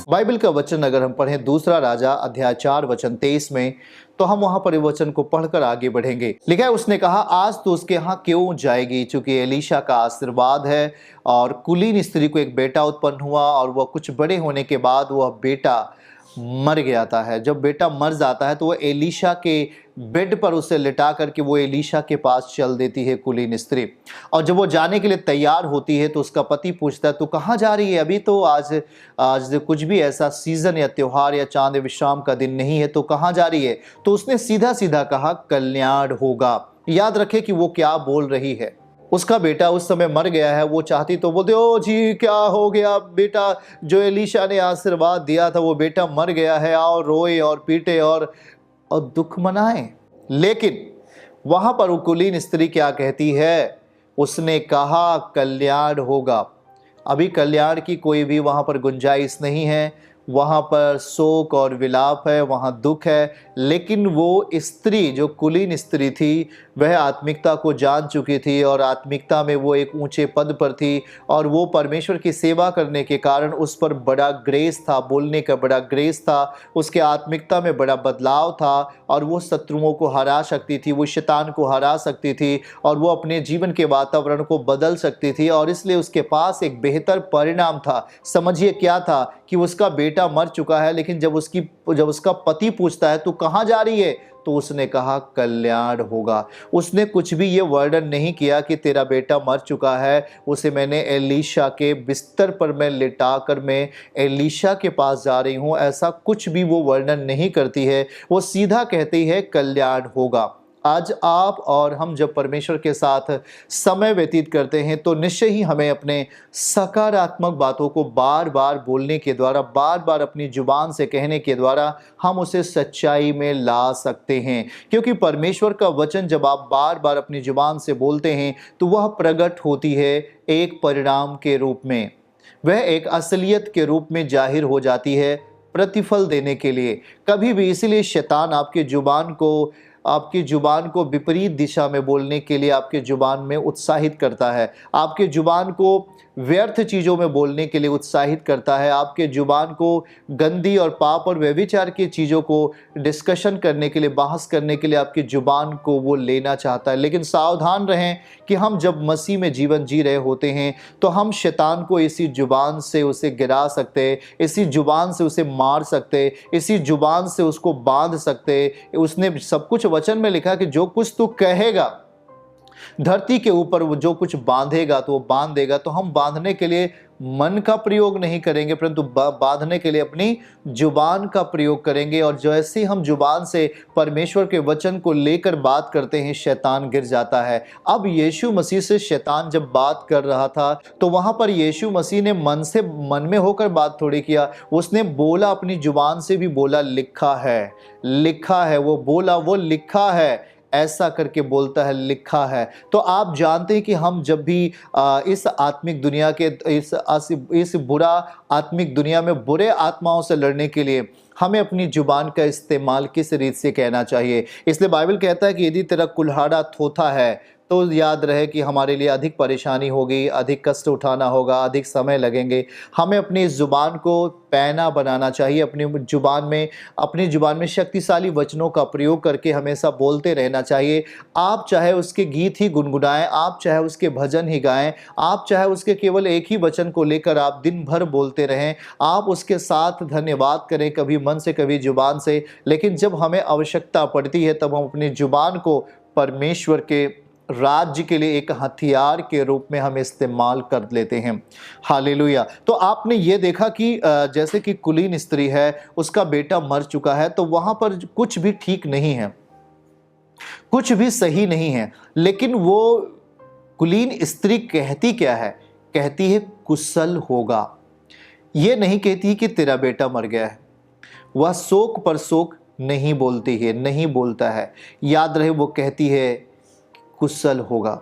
Bible का वचन अगर हम पढ़ें दूसरा राजा अध्याय 4 वचन 23 में, तो हम वहां पर वचन को पढ़कर आगे बढ़ेंगे। लिखा है, उसने कहा, आज तो उसके यहाँ क्यों जाएगी, क्योंकि एलीशा का आशीर्वाद है। और कुलीन स्त्री को एक बेटा उत्पन्न हुआ और वह कुछ बड़े होने के बाद वह बेटा मर जाता है। जब बेटा मर जाता है तो वह एलीशा के बेड पर उसे लिटा करके वो एलीशा के पास चल देती है कुलीन स्त्री। और जब वो जाने के लिए तैयार होती है तो उसका पति पूछता है, तू कहाँ जा रही है? अभी तो आज कुछ भी ऐसा सीजन या त्योहार या चांद विश्राम का दिन नहीं है, तो कहाँ जा रही है? तो उसने सीधा सीधा कहा, कल्याण होगा। याद रखे कि वो क्या बोल रही है। उसका बेटा उस समय मर गया है। वो चाहती तो बोलते, ओ जी क्या हो गया बेटा, जो एलीशा ने आशीर्वाद दिया था वो बेटा मर गया है, आओ रोए और पीटे और दुख मनाए। लेकिन वहां पर वो कुलीन स्त्री क्या कहती है? उसने कहा कल्याण होगा। अभी कल्याण की कोई भी वहां पर गुंजाइश नहीं है। वहां पर शोक और विलाप है, वहां दुख है। लेकिन वो स्त्री, जो कुलीन स्त्री थी, वह आत्मिकता को जान चुकी थी और आत्मिकता में वो एक ऊंचे पद पर थी। और वो परमेश्वर की सेवा करने के कारण उस पर बड़ा ग्रेस था, बोलने का बड़ा ग्रेस था, उसके आत्मिकता में बड़ा बदलाव था। और वो शत्रुओं को हरा सकती थी, वो शैतान को हरा सकती थी और वो अपने जीवन के वातावरण को बदल सकती थी। और इसलिए उसके पास एक बेहतर परिणाम था। समझिए क्या था कि उसका बेटा मर चुका है, लेकिन जब उसका पति पूछता है, तू कहाँ जा रही है? तो उसने कहा कल्याण होगा। उसने कुछ भी ये वर्णन नहीं किया कि तेरा बेटा मर चुका है। उसे मैंने एलीशा के बिस्तर पर मैं लिटाकर मैं एलीशा के पास जा रही हूं, ऐसा कुछ भी वो वर्णन नहीं करती है। वो सीधा कहती है कल्याण होगा। आज आप और हम जब परमेश्वर के साथ समय व्यतीत करते हैं तो निश्चय ही हमें अपने सकारात्मक बातों को बार बार बोलने के द्वारा, बार बार अपनी जुबान से कहने के द्वारा हम उसे सच्चाई में ला सकते हैं। क्योंकि परमेश्वर का वचन जब आप बार बार अपनी जुबान से बोलते हैं तो वह प्रकट होती है एक परिणाम के रूप में, वह एक असलियत के रूप में जाहिर हो जाती है प्रतिफल देने के लिए। कभी भी इसीलिए शैतान आपकी जुबान को विपरीत दिशा में बोलने के लिए आपके जुबान में उत्साहित करता है, आपके जुबान को व्यर्थ चीज़ों में बोलने के लिए उत्साहित करता है, आपके जुबान को गंदी और पाप और व्यभिचार की चीज़ों को डिस्कशन करने के लिए, बहस करने के लिए आपकी जुबान को वो लेना चाहता है। लेकिन सावधान रहें कि हम जब मसीह में जीवन जी रहे होते हैं तो हम शैतान को इसी जुबान से उसे गिरा सकते, इसी जुबान से उसे मार सकते, इसी जुबान से उसको बांध सकते। उसने सब कुछ वचन में लिखा कि जो कुछ तू कहेगा धरती के ऊपर, वो जो कुछ बांधेगा तो वो बांध देगा। तो हम बांधने के लिए मन का प्रयोग नहीं करेंगे, परंतु बांधने के लिए अपनी जुबान का प्रयोग करेंगे। और जैसे हम जुबान से परमेश्वर के वचन को लेकर बात करते हैं, शैतान गिर जाता है। अब यीशु मसीह से शैतान जब बात कर रहा था तो वहां पर यीशु मसीह ने मन में होकर बात थोड़ी किया। उसने बोला, अपनी जुबान से भी बोला, लिखा है, लिखा है। वो बोला, वो लिखा है, ऐसा करके बोलता है, लिखा है। तो आप जानते हैं कि हम जब भी इस आत्मिक दुनिया के इस बुरा आत्मिक दुनिया में बुरे आत्माओं से लड़ने के लिए हमें अपनी जुबान का इस्तेमाल किस रीत से कहना चाहिए। इसलिए बाइबल कहता है कि यदि तेरा कुल्हाड़ा थोथा है तो याद रहे कि हमारे लिए अधिक परेशानी होगी, अधिक कष्ट उठाना होगा, अधिक समय लगेंगे। हमें अपनी इस जुबान को पैना बनाना चाहिए, अपनी जुबान में शक्तिशाली वचनों का प्रयोग करके हमेशा बोलते रहना चाहिए। आप चाहे उसके गीत ही गुनगुनाएं, आप चाहे उसके भजन ही गाएं, आप चाहे उसके केवल एक ही वचन को लेकर आप दिन भर बोलते रहें, आप उसके साथ धन्यवाद करें, कभी मन से कभी जुबान से। लेकिन जब हमें आवश्यकता पड़ती है तब हम अपनी जुबान को परमेश्वर के राज्य के लिए एक हथियार के रूप में हम इस्तेमाल कर लेते हैं। हालेलुया। तो आपने ये देखा कि जैसे कि कुलीन स्त्री है, उसका बेटा मर चुका है, तो वहां पर कुछ भी ठीक नहीं है, कुछ भी सही नहीं है। लेकिन वो कुलीन स्त्री कहती क्या है? कहती है कुशल होगा। ये नहीं कहती कि तेरा बेटा मर गया है। वह शोक पर शोक नहीं बोलती है, नहीं बोलता है। याद रहे, वो कहती है कुशल होगा।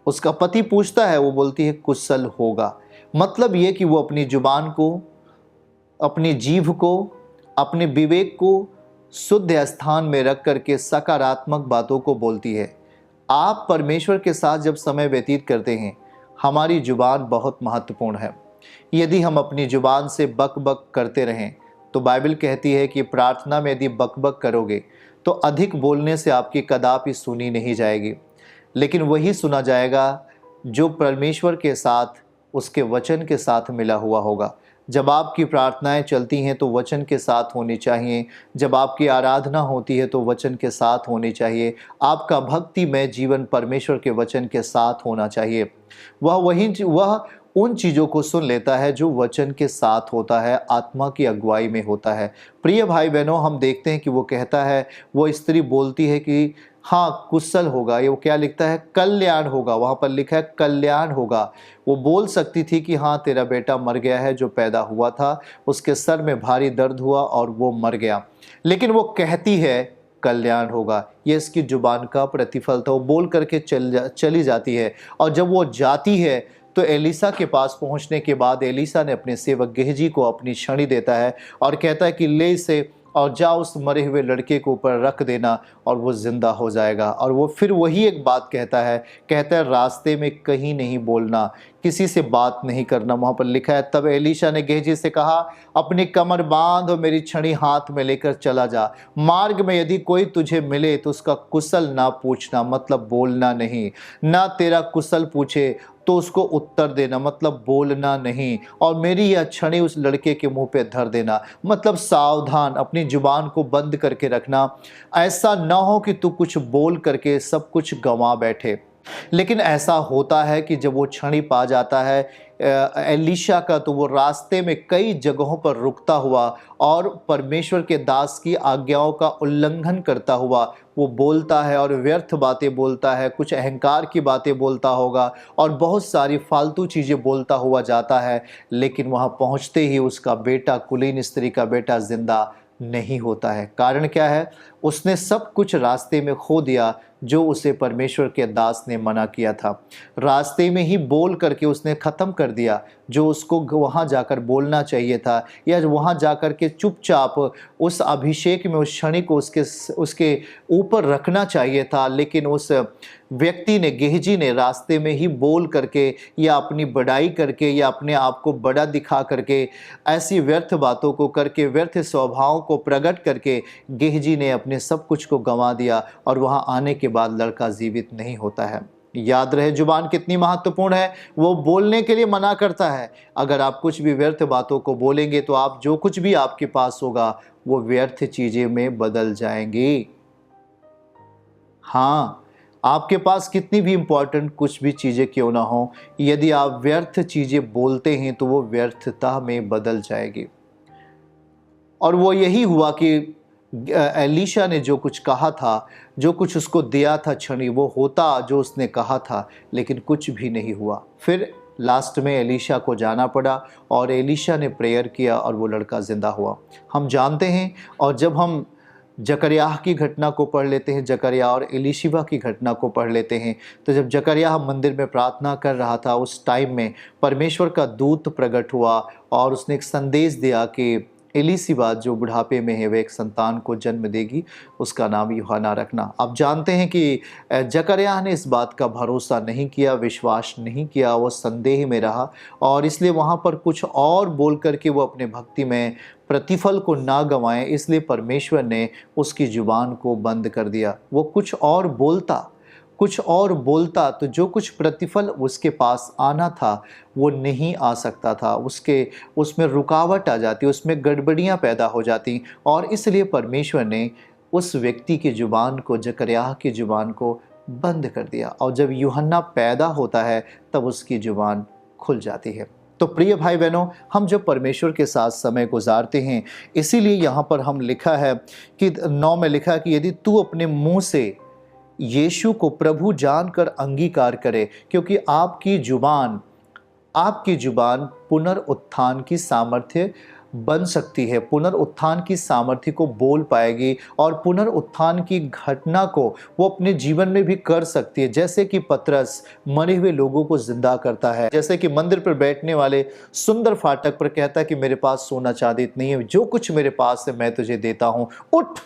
उसका पति पूछता है, वो बोलती है कुशल होगा। मतलब ये कि वो अपनी जुबान को, अपनी जीभ को, अपने विवेक को शुद्ध स्थान में रख करके सकारात्मक बातों को बोलती है। आप परमेश्वर के साथ जब समय व्यतीत करते हैं, हमारी जुबान बहुत महत्वपूर्ण है। यदि हम अपनी जुबान से बक बक करते रहें, तो बाइबल कहती है कि प्रार्थना में यदि बक बक करोगे तो अधिक बोलने से आपकी कदापि सुनी नहीं जाएगी, लेकिन वही सुना जाएगा जो परमेश्वर के साथ, उसके वचन के साथ मिला हुआ होगा। जब आपकी प्रार्थनाएं चलती हैं तो वचन के साथ होनी चाहिए, जब आपकी आराधना होती है तो वचन के साथ होनी चाहिए, आपका भक्तिमय जीवन परमेश्वर के वचन के साथ होना चाहिए। वह उन चीज़ों को सुन लेता है जो वचन के साथ होता है, आत्मा की अगुवाई में होता है। प्रिय भाई बहनों, हम देखते हैं कि वो कहता है, वो स्त्री बोलती है कि हाँ कुशल होगा, ये वो क्या लिखता है, कल्याण होगा, वहाँ पर लिखा है कल्याण होगा। वो बोल सकती थी कि हाँ तेरा बेटा मर गया है, जो पैदा हुआ था उसके सर में भारी दर्द हुआ और वो मर गया, लेकिन वो कहती है कल्याण होगा। ये इसकी जुबान का प्रतिफल था। वो बोल करके चली जाती है, और जब वो जाती है तो एलीसा के पास पहुंचने के बाद एलीसा ने अपने सेवक गेहजी को अपनी छड़ी देता है और कहता है कि ले इसे और जा उस मरे हुए लड़के को ऊपर रख देना और वो जिंदा हो जाएगा। और वो फिर वही एक बात कहता है रास्ते में कहीं नहीं बोलना, किसी से बात नहीं करना। वहाँ पर लिखा है, तब एलीशा ने गेहजी से कहा, अपनी कमर बांध और मेरी छड़ी हाथ में लेकर चला जा। मार्ग में यदि कोई तुझे मिले तो उसका कुशल ना पूछना, मतलब बोलना नहीं, ना तेरा कुशल पूछे तो उसको उत्तर देना, मतलब बोलना नहीं, और मेरी यह छड़ी उस लड़के के मुंह पे धर देना, मतलब सावधान, अपनी जुबान को बंद करके रखना। ऐसा ना हो कि तू कुछ बोल करके सब कुछ गंवा बैठे। लेकिन ऐसा होता है कि जब वो छड़ी पा जाता है एलीशा का, तो वो रास्ते में कई जगहों पर रुकता हुआ और परमेश्वर के दास की आज्ञाओं का उल्लंघन करता हुआ वो बोलता है और व्यर्थ बातें बोलता है, कुछ अहंकार की बातें बोलता होगा और बहुत सारी फालतू चीज़ें बोलता हुआ जाता है। लेकिन वहाँ पहुँचते ही उसका बेटा, कुलीन स्त्री का बेटा, जिंदा नहीं होता है। कारण क्या है? उसने सब कुछ रास्ते में खो दिया जो उसे परमेश्वर के दास ने मना किया था। रास्ते में ही बोल करके उसने ख़त्म कर दिया जो उसको वहाँ जाकर बोलना चाहिए था, या वहाँ जाकर के चुपचाप उस अभिषेक में उस क्षण को उसके ऊपर रखना चाहिए था। लेकिन उस व्यक्ति ने, गेहजी ने, रास्ते में ही बोल करके या अपनी बड़ाई करके या अपने आप को बड़ा दिखा करके, ऐसी व्यर्थ बातों को करके, व्यर्थ स्वभावों को प्रकट करके गेहजी ने अपने सब कुछ को गंवा दिया और वहाँ आने के बाद लड़का जीवित नहीं होता है। याद रहे जुबान कितनी महत्वपूर्ण है। वो बोलने के लिए मना करता है। अगर आप कुछ भी व्यर्थ बातों को बोलेंगे तो आप जो कुछ भी आपके पास होगा वो व्यर्थ चीजें में बदल जाएंगी। हाँ, आपके पास कितनी भी इंपॉर्टेंट कुछ भी चीजें क्यों ना हो, यदि आप व्यर्थ चीजें बोलते हैं तो वो व्यर्थता में बदल जाएगी। और वो यही हुआ कि एलीशा ने जो कुछ कहा था, जो कुछ उसको दिया था छड़ी, वो होता जो उसने कहा था, लेकिन कुछ भी नहीं हुआ। फिर लास्ट में एलीशा को जाना पड़ा और एलीशा ने प्रेयर किया और वो लड़का जिंदा हुआ। हम जानते हैं, और जब हम जकरयाह की घटना को पढ़ लेते हैं, जकरयाह और एलीशिबा की घटना को पढ़ लेते हैं, तो जब जकरयाह मंदिर में प्रार्थना कर रहा था उस टाइम में परमेश्वर का दूत प्रकट हुआ और उसने एक संदेश दिया कि एलीशिबा जो बुढ़ापे में है वह एक संतान को जन्म देगी, उसका नाम यूहन्ना रखना। आप जानते हैं कि जकरयाह ने इस बात का भरोसा नहीं किया, विश्वास नहीं किया, वो संदेह में रहा और इसलिए वहाँ पर कुछ और बोल करके वो अपने भक्ति में प्रतिफल को ना गंवाए, इसलिए परमेश्वर ने उसकी जुबान को बंद कर दिया। वो कुछ और बोलता तो जो कुछ प्रतिफल उसके पास आना था वो नहीं आ सकता था, उसमें रुकावट आ जाती, उसमें गड़बड़ियां पैदा हो जाती, और इसलिए परमेश्वर ने उस व्यक्ति की जुबान को, जकरयाह की जुबान को बंद कर दिया। और जब यूहन्ना पैदा होता है तब उसकी जुबान खुल जाती है। तो प्रिय भाई बहनों, हम जब परमेश्वर के साथ समय गुजारते हैं, इसीलिए यहाँ पर हम लिखा है कि 9 में लिखा है कि यदि तू अपने मुंह से यीशु को प्रभु जानकर अंगीकार करे, क्योंकि आपकी जुबान पुनरुत्थान की सामर्थ्य बन सकती है, पुनरुत्थान की सामर्थ्य को बोल पाएगी और पुनरुत्थान की घटना को वो अपने जीवन में भी कर सकती है। जैसे कि पतरस मरे हुए लोगों को जिंदा करता है, जैसे कि मंदिर पर बैठने वाले सुंदर फाटक पर कहता है कि मेरे पास सोना चांदी नहीं है, जो कुछ मेरे पास है मैं तुझे देता हूँ, उठ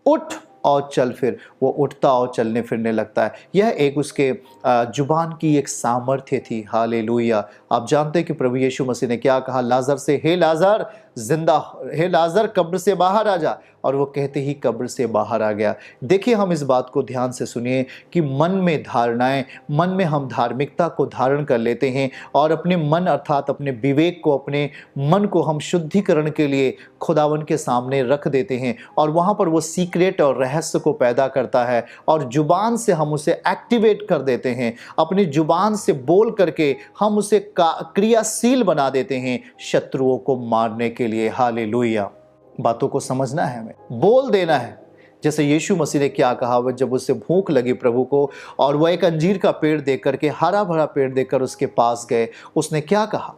उठ और चल फिर, वो उठता और चलने फिरने लगता है। यह एक उसके जुबान की एक सामर्थ्य थी। हालेलुया। आप जानते हैं कि प्रभु यीशु मसीह ने क्या कहा लाजर से, हे लाजर जिंदा, हे लाजर कब्र से बाहर आ जा, और वो कहते ही कब्र से बाहर आ गया। देखिए, हम इस बात को ध्यान से सुनिए कि मन में धारणाएं, मन में हम धार्मिकता को धारण कर लेते हैं और अपने मन अर्थात अपने विवेक को, अपने मन को हम शुद्धिकरण के लिए खुदावन के सामने रख देते हैं, और वहाँ पर वो सीक्रेट और रहस्य को पैदा करता है, और जुबान से हम उसे एक्टिवेट कर देते हैं। अपनी जुबान से बोल करके हम उसे क्रियाशील बना देते हैं शत्रुओं को मारने के लिए। हालेलुया। बातों को समझना है, हमें बोल देना है। जैसे यीशु मसीह ने क्या कहा, वह जब उसे भूख लगी प्रभु को, और वह एक अंजीर का पेड़ देखकर के, हरा भरा पेड़ देखकर उसके पास गए, उसने क्या कहा,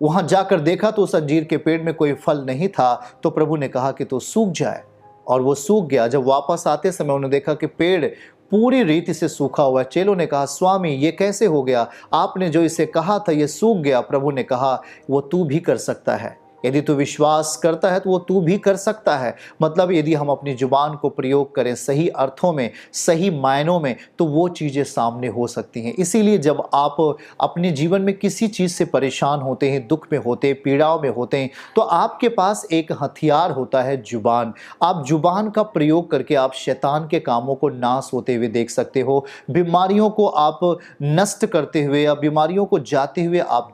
वहां जाकर देखा तो उस अंजीर के पेड़ में कोई फल नहीं था, तो प्रभु ने कहा कि तो सूख जाए, और वो सूख गया। जब वापस आते समय उन्होंने देखा कि पेड़ पूरी रीति से सूखा हुआ है। चेलों ने कहा, स्वामी ये कैसे हो गया, आपने जो इसे कहा था ये सूख गया। प्रभु ने कहा, वो तू भी कर सकता है, यदि तू विश्वास करता है तो वो तू भी कर सकता है। मतलब यदि हम अपनी जुबान को प्रयोग करें सही अर्थों में, सही मायनों में, तो वो चीज़ें सामने हो सकती हैं। इसीलिए जब आप अपने जीवन में किसी चीज़ से परेशान होते हैं, दुख में होते हैं, पीड़ाओं में होते हैं, तो आपके पास एक हथियार होता है, जुबान। आप जुबान का प्रयोग करके आप शैतान के कामों को नाश होते हुए देख सकते हो, बीमारियों को आप नष्ट करते हुए या बीमारियों को जाते हुए आप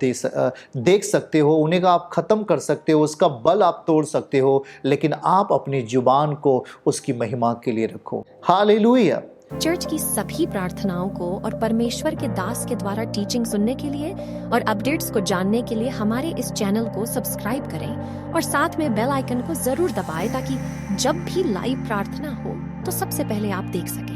देख सकते हो, उन्हें का आप खत्म कर सकते हो, उसका बल आप तोड़ सकते हो, लेकिन आप अपनी जुबान को उसकी महिमा के लिए रखो। हालेलुया। चर्च की सभी प्रार्थनाओं को और परमेश्वर के दास के द्वारा टीचिंग सुनने के लिए और अपडेट्स को जानने के लिए हमारे इस चैनल को सब्सक्राइब करें और साथ में बेल आइकन को जरूर दबाएं, ताकि जब भी लाइव प्रार्थना हो तो सबसे पहले आप देख सकें।